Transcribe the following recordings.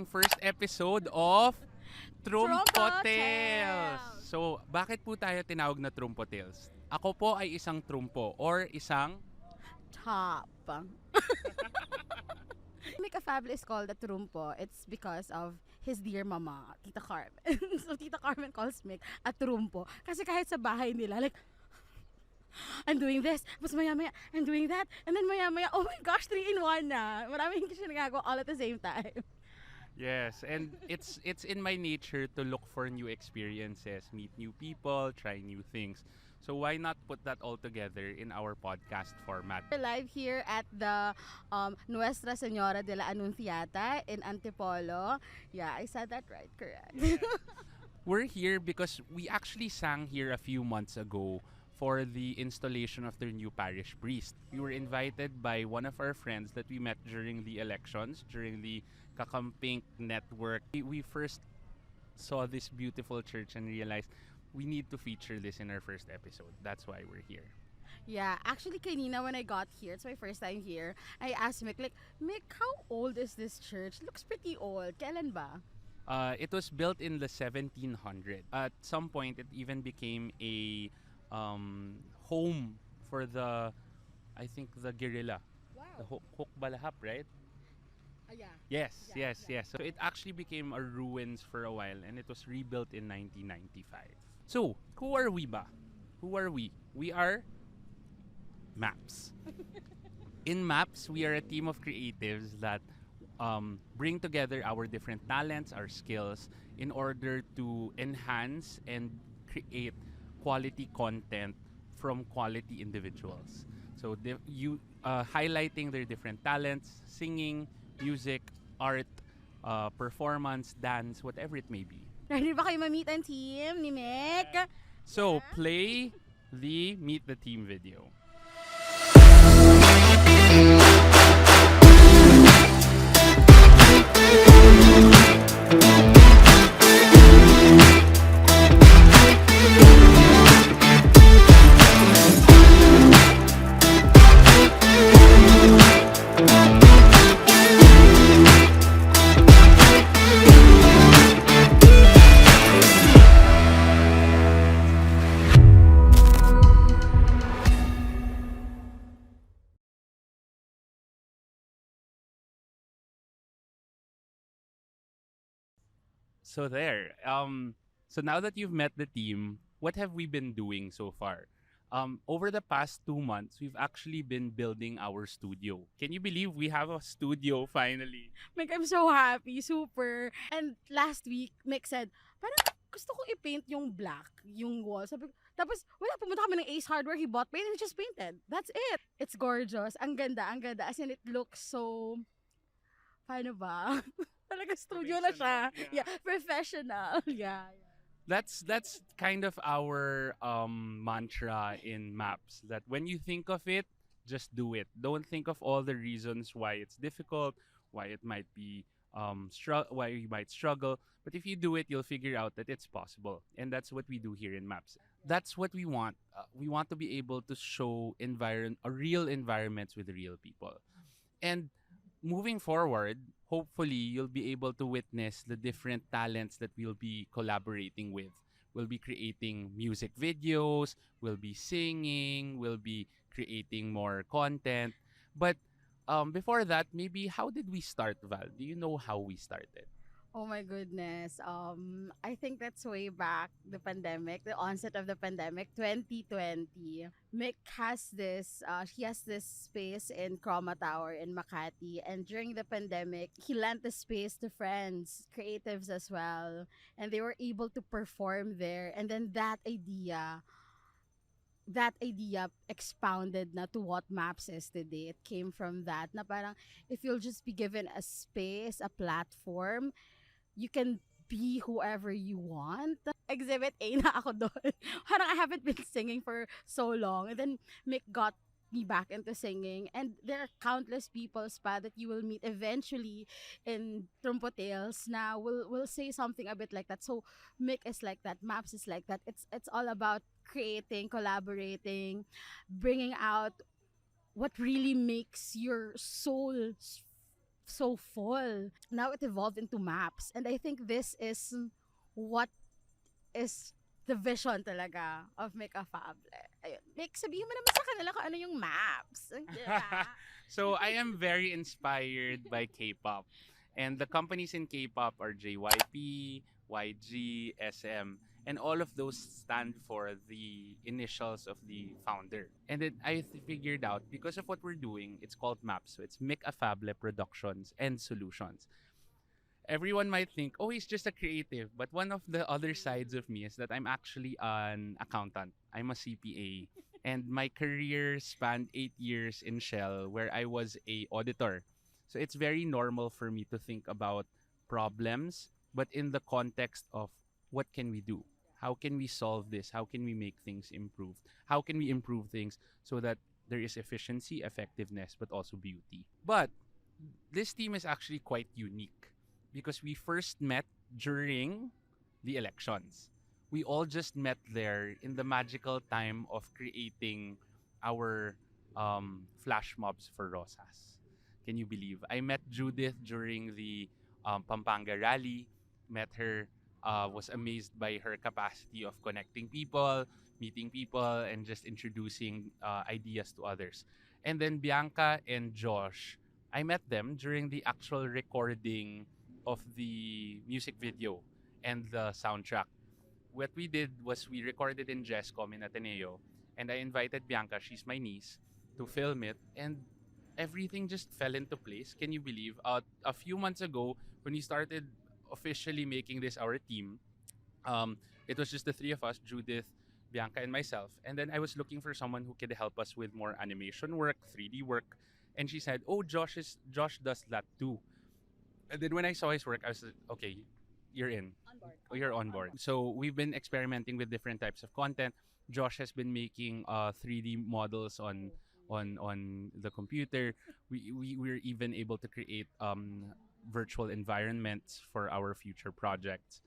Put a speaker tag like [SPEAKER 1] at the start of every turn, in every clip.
[SPEAKER 1] ating first episode of Turumpo
[SPEAKER 2] Turumpo
[SPEAKER 1] Tales.
[SPEAKER 2] Tales.
[SPEAKER 1] So, bakit po tayo tinawag na Turumpo Tales? Ako po ay isang trumpo or isang...
[SPEAKER 2] Top. Make a family is called a Turumpo. It's because of his dear mama, Tita Carmen. So Tita Carmen calls Mick a Turumpo. Kasi kahit sa bahay nila, like, I'm doing this, mas maya-maya, I'm doing that, and then maya-maya, oh my gosh, 3-in-1 na. Maraming siya nagagawa all at the same time.
[SPEAKER 1] Yes, and it's in my nature to look for new experiences, meet new people, try new things. So why not put that all together in our podcast format?
[SPEAKER 2] We're live here at the Nuestra, Senora, Dela, Annunciata in Antipolo. Yeah, I said that right, correct.
[SPEAKER 1] We're here because we actually sang here a few months ago for the installation of their new parish priest. We were invited by one of our friends that we met during the elections, during the Kakampink network. We first saw this beautiful church and realized we need to feature this in our first episode. That's why we're here.
[SPEAKER 2] Yeah, actually, kanina when I got here, it's my first time here, I asked Mick, like, Mick, how old is this church? Looks pretty old. Kailan ba?
[SPEAKER 1] It was built in the 1700s. At some point, it even became a home for the, I think, the guerrilla. The
[SPEAKER 2] Wow.
[SPEAKER 1] Hook Balahap, right?
[SPEAKER 2] Yeah.
[SPEAKER 1] Yes,
[SPEAKER 2] Yeah,
[SPEAKER 1] yes, yes. So it actually became a ruins for a while and it was rebuilt in 1995. So, who are we ba? Who are we? We are Maps. In Maps, we are a team of creatives that bring together our different talents, our skills, in order to enhance and create quality content from quality individuals. So highlighting their different talents, singing, music, art, performance, dance, whatever it may be.
[SPEAKER 2] Ready ba kayo ma-meet ang team ni Mick?
[SPEAKER 1] So play the Meet the Team video. So there. So now that you've met the team, what have we been doing so far? Over the past 2 months, we've actually been building our studio. Can you believe we have a studio finally?
[SPEAKER 2] Mick, I'm so happy, super. And last week, Mick said, parang gusto ko i-paint yung black, yung wall. Sabi ko, tapos, wala, pumunta kami ng Ace Hardware, he bought paint and he just painted. That's it. It's gorgeous. Ang ganda, ang ganda. As in, it looks so, paano ba? Talaga studio na siya.
[SPEAKER 1] Professional, yeah.
[SPEAKER 2] Professional. Yeah.
[SPEAKER 1] That's kind of our mantra in Maps. That when you think of it, just do it. Don't think of all the reasons why it's difficult, why it might be why you might struggle. But if you do it, you'll figure out that it's possible, and that's what we do here in Maps. That's what we want. We want to be able to show real environments with real people, and moving forward, hopefully you'll be able to witness the different talents that we'll be collaborating with. We'll be creating music videos, we'll be singing, we'll be creating more content. But before that, maybe how did we start, Val? Do you know how we started?
[SPEAKER 2] Oh my goodness. I think that's way back the pandemic, the onset of the pandemic, 2020. Mick has he has this space in Chroma Tower in Makati. And during the pandemic, he lent the space to friends, creatives as well. And they were able to perform there. And then that idea expounded na to what Maps is today. It came from that na parang if you'll just be given a space, a platform, you can be whoever you want. Exhibit A na ako doon. Parang I haven't been singing for so long. And then Mick got me back into singing. And there are countless people pa that you will meet eventually in Turumpo Tales na will say something a bit like that. So Mick is like that. Maps is like that. It's all about creating, collaborating, bringing out what really makes your soul so full. Now it evolved into maps. And I think this is what is the vision talaga of Make a Fable. Ayun. Make, sabihin mo naman sa kanila kung ano yung maps. Diba?
[SPEAKER 1] So I am very inspired by K-pop. And the companies in K-pop are JYP, YG, SM, and all of those stand for the initials of the founder. And then figured out, because of what we're doing, it's called MAPS. So it's Mick Affable Productions and Solutions. Everyone might think, oh, he's just a creative. But one of the other sides of me is that I'm actually an accountant. I'm a CPA. And my career spanned 8 years in Shell, where I was a auditor. So it's very normal for me to think about problems, but in the context of what can we do? How can we solve this? How can we make things improve? How can we improve things so that there is efficiency, effectiveness, but also beauty? But this team is actually quite unique because we first met during the elections. We all just met there in the magical time of creating our flash mobs for Rosas. Can you believe? I met Judith during the Pampanga rally, met her, was amazed by her capacity of connecting people, meeting people, and just introducing ideas to others. And then Bianca and Josh, I met them during the actual recording of the music video and the soundtrack. What we did was we recorded in Jescom in Ateneo, and I invited Bianca, she's my niece, to film it, and everything just fell into place. Can you believe? A few months ago, when we started officially making this our team, um, it was just the three of us, Judith, Bianca, and myself. And then I was looking for someone who could help us with more animation work, 3D work. And she said, "Oh, Josh does that too." And then when I saw his work, I was like, "Okay, you're in. You're on board." So we've been experimenting with different types of content. Josh has been making 3D models on the computer. We're even able to create virtual environments for our future projects.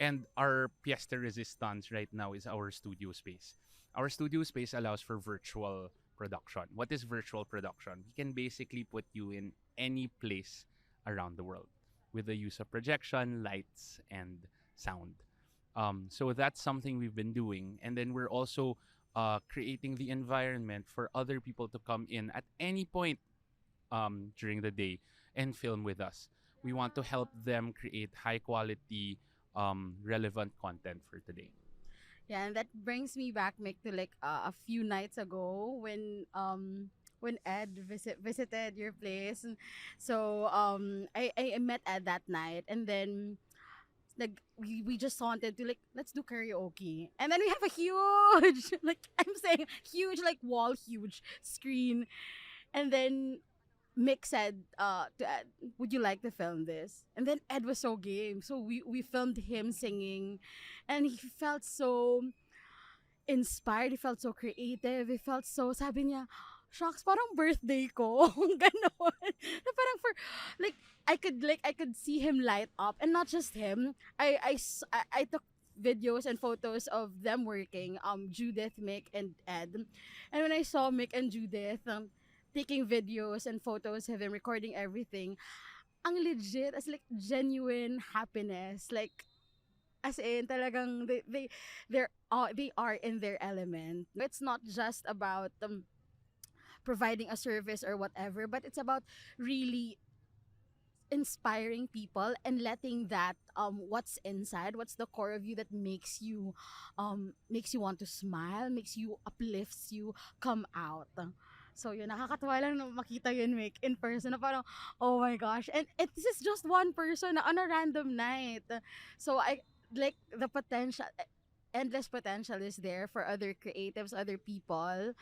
[SPEAKER 1] And our pièce de resistance right now is our studio space. Our studio space allows for virtual production. What is virtual production? We can basically put you in any place around the world with the use of projection, lights, and sound. So that's something we've been doing. And then we're also creating the environment for other people to come in at any point during the day and film with us. We want to help them create high quality, relevant content for today.
[SPEAKER 2] Yeah, and that brings me back, Mick, to like a few nights ago when Ed visited your place. So I met Ed that night, and then like we just wanted to like, let's do karaoke, and then we have a huge like, I'm saying huge, like wall huge screen, and then Mick said to Ed, would you like to film this? And then Ed was so game. So we filmed him singing, and he felt so inspired. He felt so creative. He felt so, sabi niya, shocks, parang birthday ko. Ganon. Na parang for, like, I could see him light up. And not just him. I took videos and photos of them working, Judith, Mick, and Ed. And when I saw Mick and Judith taking videos and photos of him recording everything, ang legit, as like genuine happiness. Like, as in talagang they are in their element. It's not just about providing a service or whatever, but it's about really inspiring people and letting that what's inside, what's the core of you that makes you want to smile, makes you, uplifts you, come out. So yun, nakakatawa lang na makita yun, Mick, in person, na parang, oh my gosh. And this is just one person on a random night. So I, like, the potential, endless potential is there for other creatives, other people.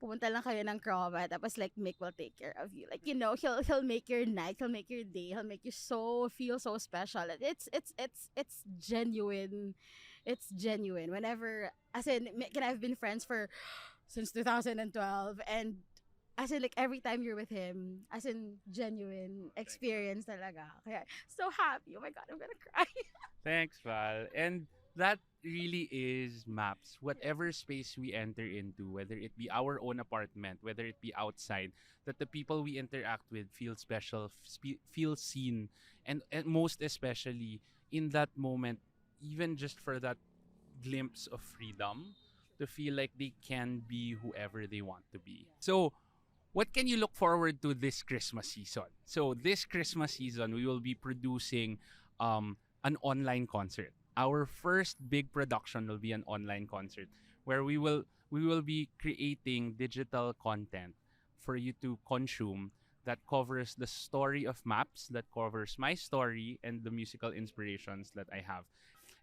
[SPEAKER 2] Pumunta lang kayo ng Croma, tapos like Mick will take care of you. Like, you know, he'll make your night, he'll make your day, he'll make you so feel so special. It's genuine. It's genuine. Whenever, as in, Mick and I've been friends for since 2012, and as in, like, every time you're with him, as in, genuine experience talaga. Kaya so happy. Oh my god, I'm gonna cry.
[SPEAKER 1] Thanks, Val. And that really is maps. Whatever space we enter into, whether it be our own apartment, whether it be outside, that the people we interact with feel special, feel seen, and most especially in that moment, even just for that glimpse of freedom, to feel like they can be whoever they want to be. So, what can you look forward to this Christmas season? So this Christmas season, we will be producing an online concert. Our first big production will be an online concert where we will be creating digital content for you to consume that covers the story of maps, that covers my story and the musical inspirations that I have.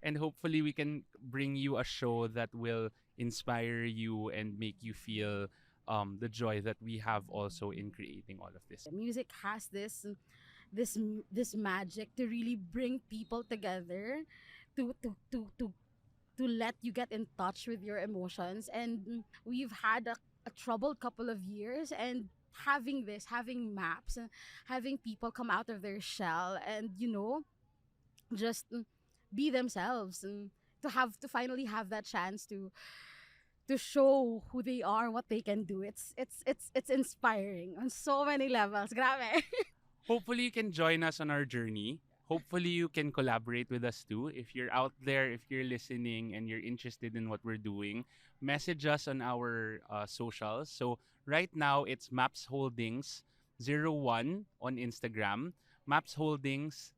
[SPEAKER 1] And hopefully we can bring you a show that will inspire you and make you feel the joy that we have also in creating all of this.
[SPEAKER 2] Music has this magic to really bring people together, to to to to to let you get in touch with your emotions. And we've had a troubled couple of years, and having maps, having people come out of their shell and just be themselves, and to finally have that chance to show who they are, what they can do. It's inspiring on so many levels. Grabe.
[SPEAKER 1] Hopefully you can join us on our journey. Hopefully you can collaborate with us too. If you're out there, if you're listening and you're interested in what we're doing, message us on our socials. So right now it's Maps Holdings 01 on Instagram, Maps Holdings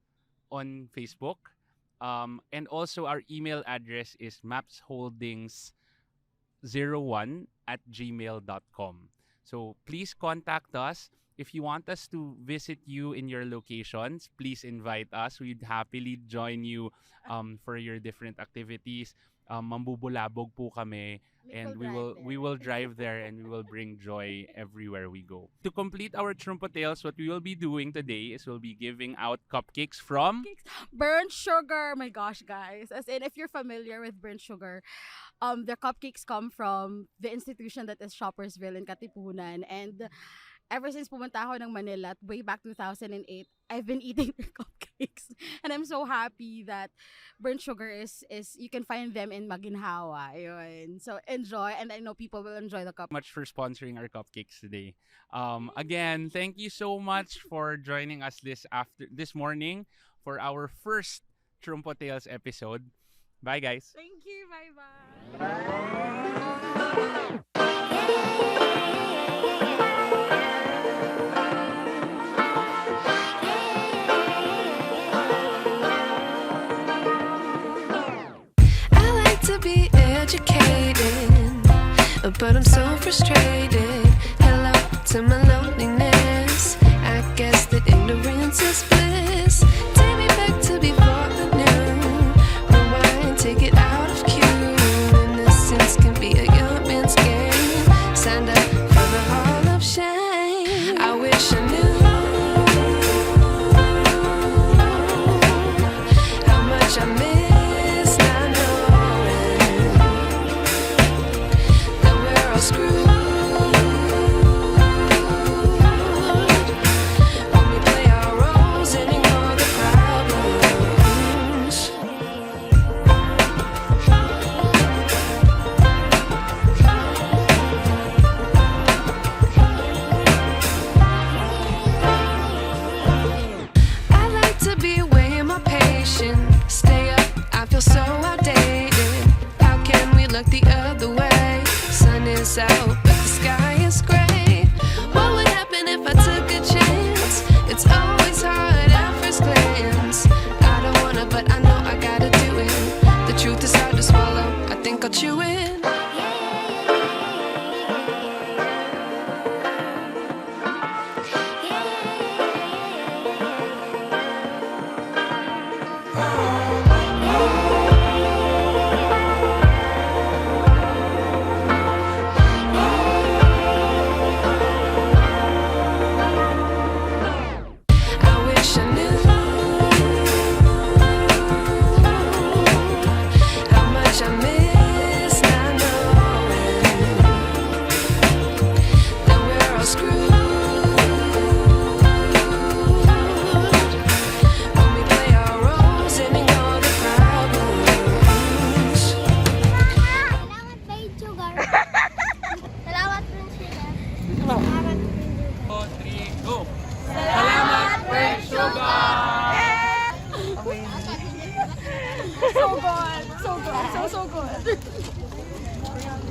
[SPEAKER 1] on Facebook. And also our email address is mapsholdings01@gmail.com. So please contact us. If you want us to visit you in your locations, please invite us. We'd happily join you for your different activities. Mambubulabog po kami, and we will drive there and we will bring joy everywhere we go. To complete our Turumpo Tales, what we will be doing today is we'll be giving out cupcakes from
[SPEAKER 2] Burnt sugar. My gosh, guys. As in, if you're familiar with burnt sugar, their cupcakes come from the institution that is Shoppersville in Katipunan. And ever since pumunta ako ng Manila way back 2008, I've been eating their cupcakes. And I'm so happy that burnt sugar is you can find them in Maginhawa. Yun. So enjoy, and I know people will enjoy the cup.
[SPEAKER 1] much for sponsoring our cupcakes today. Again, thank you so much for joining us this morning for our first Trumpo Tales episode. Bye, guys.
[SPEAKER 2] Thank you. Bye-bye.
[SPEAKER 3] I like to be educated, but I'm so frustrated. Hello to my loneliness. I guess that ignorance is bliss. Take me back to before I knew. Rewind, take it out of cue. Innocence can be a young man's game. Signed up for the hall of shame. I wish I knew how much I miss not knowing that we're all screwed. When we play our roles and ignore the problems. I like to be weighing my patience. Stay up, I feel so outdated. How can we look the other way? Sun is out, but the sky is gray. What would happen if I took a chance? It's always hard at first glance. I don't wanna, but I know I gotta do it. The truth is hard to swallow, I think I'll chew it. I wish I knew how much I miss not knowing that we're all screwed. When we play our roles and
[SPEAKER 2] So good. So good. So good.